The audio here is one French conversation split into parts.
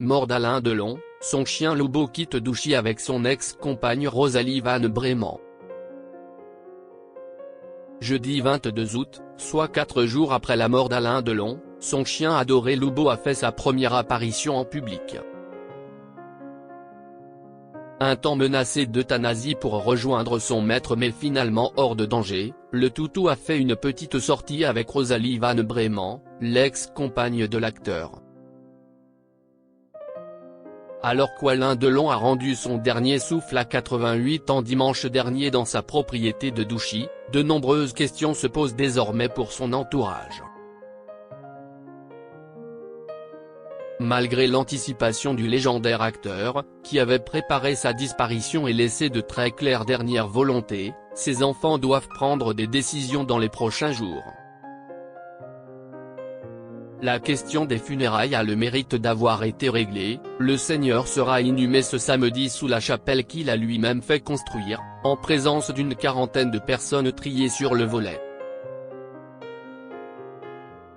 Mort d'Alain Delon, son chien Lobo quitte Douchy avec son ex-compagne Rosalie Van Breeman. Jeudi 22 août, soit 4 jours après la mort d'Alain Delon, son chien adoré Lobo a fait sa première apparition en public. Un temps menacé d'euthanasie pour rejoindre son maître mais finalement hors de danger, le toutou a fait une petite sortie avec Rosalie Van Breeman, l'ex-compagne de l'acteur. Alors qu'Alain Delon a rendu son dernier souffle à 88 ans dimanche dernier dans sa propriété de Douchy, de nombreuses questions se posent désormais pour son entourage. Malgré l'anticipation du légendaire acteur, qui avait préparé sa disparition et laissé de très claires dernières volontés, ses enfants doivent prendre des décisions dans les prochains jours. La question des funérailles a le mérite d'avoir été réglée, le seigneur sera inhumé ce samedi sous la chapelle qu'il a lui-même fait construire, en présence d'une quarantaine de personnes triées sur le volet.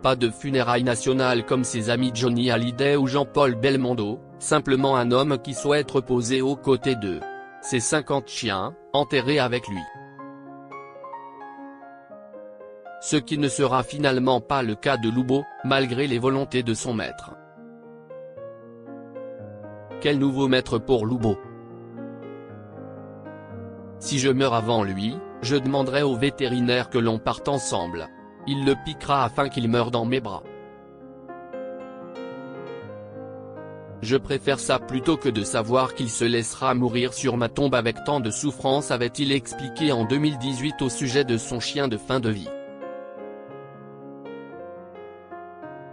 Pas de funérailles nationales comme ses amis Johnny Hallyday ou Jean-Paul Belmondo, simplement un homme qui souhaite reposer aux côtés de ses 50 chiens, enterrés avec lui. Ce qui ne sera finalement pas le cas de Lobo, malgré les volontés de son maître. Quel nouveau maître pour Lobo? Si je meurs avant lui, je demanderai au vétérinaire que l'on parte ensemble. Il le piquera afin qu'il meure dans mes bras. Je préfère ça plutôt que de savoir qu'il se laissera mourir sur ma tombe avec tant de souffrance, avait-il expliqué en 2018 au sujet de son chien de fin de vie.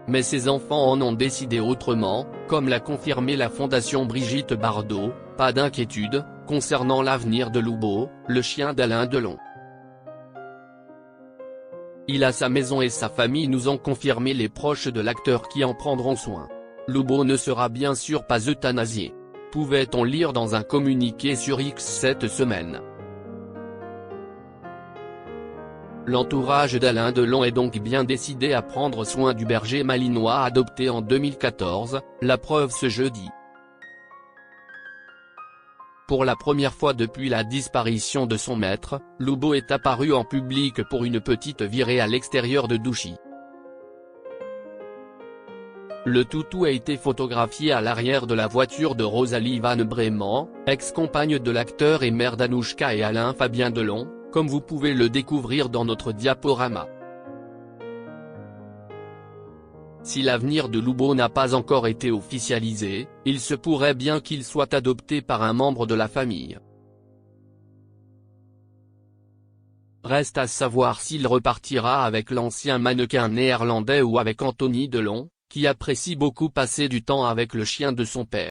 Mais ses enfants en ont décidé autrement, comme l'a confirmé la fondation Brigitte Bardot, pas d'inquiétude, concernant l'avenir de Lobo, le chien d'Alain Delon. Il a sa maison et sa famille, nous ont confirmé les proches de l'acteur qui en prendront soin. Lobo ne sera bien sûr pas euthanasié. Pouvait-on lire dans un communiqué sur X cette semaine. L'entourage d'Alain Delon est donc bien décidé à prendre soin du berger malinois adopté en 2014, la preuve ce jeudi. Pour la première fois depuis la disparition de son maître, Lobo est apparu en public pour une petite virée à l'extérieur de Douchy. Le toutou a été photographié à l'arrière de la voiture de Rosalie Van Breeman, ex-compagne de l'acteur et mère d'Anouchka et Alain Fabien Delon, comme vous pouvez le découvrir dans notre diaporama. Si l'avenir de Lobo n'a pas encore été officialisé, il se pourrait bien qu'il soit adopté par un membre de la famille. Reste à savoir s'il repartira avec l'ancien mannequin néerlandais ou avec Anthony Delon, qui apprécie beaucoup passer du temps avec le chien de son père.